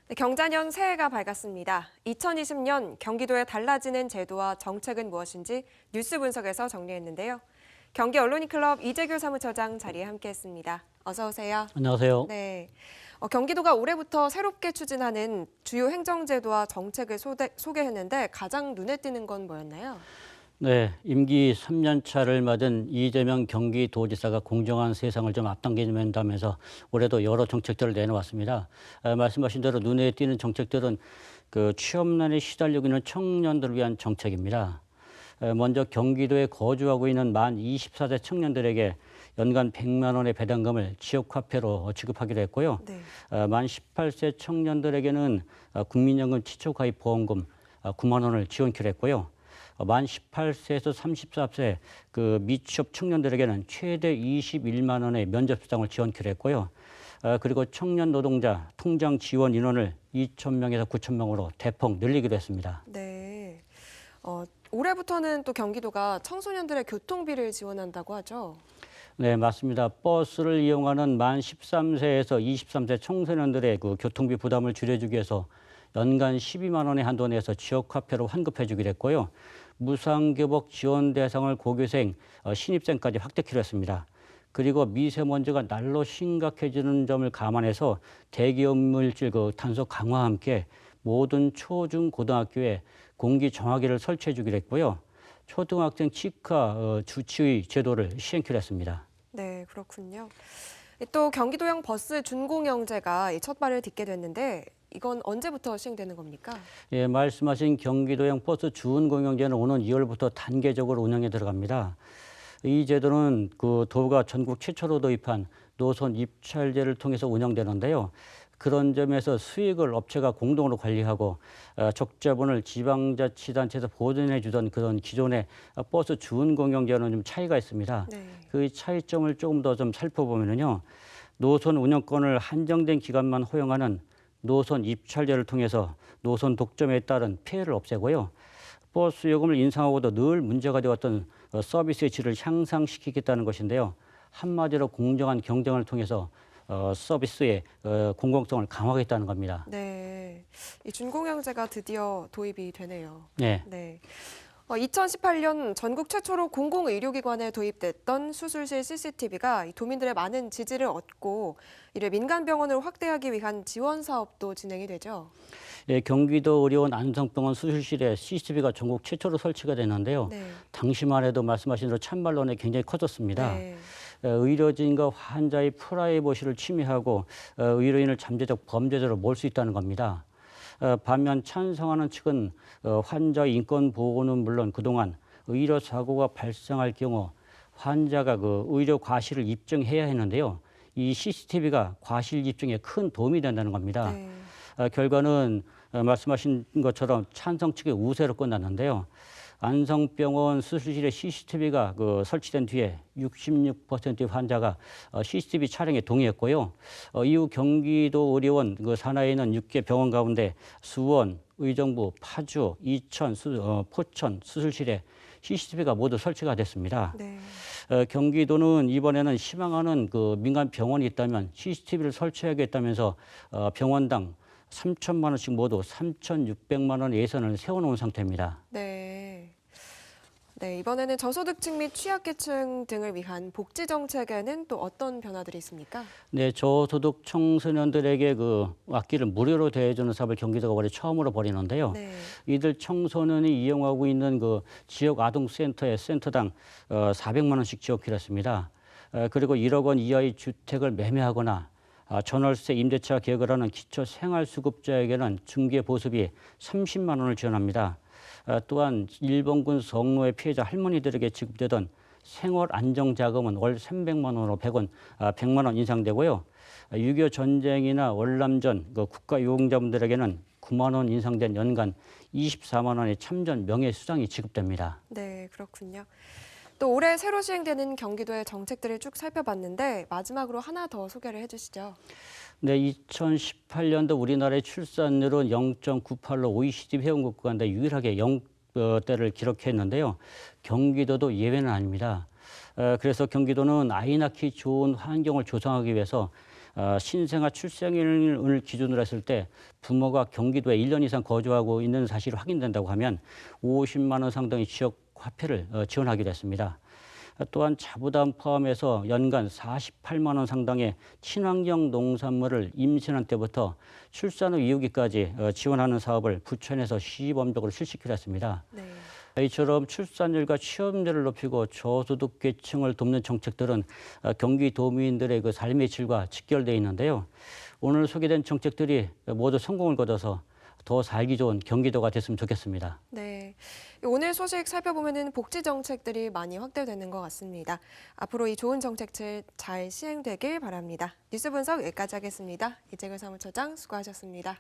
네, 경자년 새해가 밝았습니다. 2020년 경기도의 달라지는 제도와 정책은 무엇인지 뉴스 분석에서 정리했는데요. 경기 언론인클럽 이재규 사무처장 자리에 함께했습니다. 어서 오세요. 안녕하세요. 네, 경기도가 올해부터 새롭게 추진하는 주요 행정제도와 정책을 소개했는데 가장 눈에 띄는 건 뭐였나요? 네, 임기 3년 차를 맞은 이재명 경기도지사가 공정한 세상을 좀 앞당긴다면서 올해도 여러 정책들을 내놓았습니다. 말씀하신 대로 눈에 띄는 정책들은 그 취업난에 시달리고 있는 청년들을 위한 정책입니다. 먼저 경기도에 거주하고 있는 만 24세 청년들에게 연간 100만 원의 배당금을 지역화폐로 지급하기로 했고요. 네. 만 18세 청년들에게는 국민연금 기초가입 보험금 9만 원을 지원키로 했고요. 만 18세에서 34세 그 미취업 청년들에게는 최대 21만 원의 면접 수당을 지원키로 했고요. 그리고 청년 노동자 통장 지원 인원을 2,000명에서 9,000명으로 대폭 늘리기로 했습니다. 네. 올해부터는 또 경기도가 청소년들의 교통비를 지원한다고 하죠. 네, 맞습니다. 버스를 이용하는 만 13세에서 23세 청소년들의 그 교통비 부담을 줄여주기 위해서 연간 12만 원의 한도 내에서 지역화폐로 환급해 주기로 했고요. 무상교복 지원 대상을 고교생, 신입생까지 확대키로 했습니다. 그리고 미세먼지가 날로 심각해지는 점을 감안해서 대기업 물질 탄소 강화와 함께 모든 초, 중, 고등학교에 공기 정화기를 설치해 주기로 했고요. 초등학생 치과 주치의 제도를 시행키로 했습니다. 네, 그렇군요. 또 경기도형 버스 준공영제가 첫 발을 딛게 됐는데 이건 언제부터 시행되는 겁니까? 예, 말씀하신 경기도형 버스 주운공영제는 오는 2월부터 단계적으로 운영에 들어갑니다. 이 제도는 그 도가 전국 최초로 도입한 노선 입찰제를 통해서 운영되는데요. 그런 점에서 수익을 업체가 공동으로 관리하고 적자분을 지방자치단체에서 보존해 주던 그런 기존의 버스 주운공영제와는 좀 차이가 있습니다. 네. 그 차이점을 조금 더 좀 살펴보면요. 노선 운영권을 한정된 기간만 허용하는 노선 입찰제를 통해서 노선 독점에 따른 피해를 없애고요. 버스 요금을 인상하고도 늘 문제가 되었던 서비스의 질을 향상시키겠다는 것인데요. 한마디로 공정한 경쟁을 통해서 서비스의 공공성을 강화하겠다는 겁니다. 네, 이 준공영제가 드디어 도입이 되네요. 네. 네. 2018년 전국 최초로 공공의료기관에 도입됐던 수술실 CCTV가 도민들의 많은 지지를 얻고 이를 민간병원으로 확대하기 위한 지원 사업도 진행이 되죠. 예, 경기도 의료원 안성병원 수술실에 CCTV가 전국 최초로 설치가 됐는데요. 네. 당시만 해도 말씀하신 대로 찬반론이 굉장히 커졌습니다. 네. 의료진과 환자의 프라이버시를 침해하고 의료인을 잠재적 범죄자로 몰 수 있다는 겁니다. 반면 찬성하는 측은 환자의 인권 보호는 물론 그동안 의료 사고가 발생할 경우 환자가 그 의료 과실을 입증해야 했는데요. 이 CCTV가 과실 입증에 큰 도움이 된다는 겁니다. 네. 결과는 말씀하신 것처럼 찬성 측의 우세로 끝났는데요. 안성병원 수술실에 CCTV가 설치된 뒤에 66%의 환자가 CCTV 촬영에 동의했고요. 이후 경기도 의료원 산하에 있는 6개 병원 가운데 수원, 의정부, 파주, 이천, 포천 수술실에 CCTV가 모두 설치가 됐습니다. 네. 경기도는 이번에는 희망하는 민간 병원이 있다면 CCTV를 설치하겠다면서 병원당 3천만 원씩 모두 3,600만 원 예산을 세워놓은 상태입니다. 네. 네, 이번에는 저소득층 및 취약계층 등을 위한 복지 정책에는 또 어떤 변화들이 있습니까? 네, 저소득 청소년들에게 악기를 무료로 대여해주는 사업을 경기도가 올해 처음으로 벌이는데요. 네. 이들 청소년이 이용하고 있는 지역 아동센터에 센터당 400만 원씩 지원키로 했습니다. 그리고 1억 원 이하의 주택을 매매하거나 전월세 임대차 계획을 하는 기초생활수급자에게는 중개보수비 30만 원을 지원합니다. 또한 일본군 성노예 피해자 할머니들에게 지급되던 생활안정자금은 월 300만 원으로 100만 원 인상되고요. 6.25 전쟁이나 월남전 국가유공자분들에게는 9만 원 인상된 연간 24만 원의 참전 명예수당이 지급됩니다. 네, 그렇군요. 또 올해 새로 시행되는 경기도의 정책들을 쭉 살펴봤는데 마지막으로 하나 더 소개를 해주시죠. 네, 2018년도 우리나라의 출산율은 0.98로 OECD 회원국 가운데 유일하게 0대를 기록했는데요. 경기도도 예외는 아닙니다. 그래서 경기도는 아이 낳기 좋은 환경을 조성하기 위해서 신생아 출생을 기준으로 했을 때 부모가 경기도에 1년 이상 거주하고 있는 사실이 확인된다고 하면 50만 원 상당의 지역 화폐를 지원하기로 했습니다. 또한 자부담 포함해서 연간 48만 원 상당의 친환경 농산물을 임신한 때부터 출산 후 이후기까지 지원하는 사업을 부천에서 시범적으로 실시키로 했습니다. 네. 이처럼 출산율과 취업률을 높이고 저소득 계층을 돕는 정책들은 경기도민들의 그 삶의 질과 직결되어 있는데요. 오늘 소개된 정책들이 모두 성공을 거둬서 더 살기 좋은 경기도가 됐으면 좋겠습니다. 네. 오늘 소식 살펴보면은 복지 정책들이 많이 확대되는 것 같습니다. 앞으로 이 좋은 정책들 잘 시행되길 바랍니다. 뉴스 분석 여기까지 하겠습니다. 이재글 사무처장 수고하셨습니다.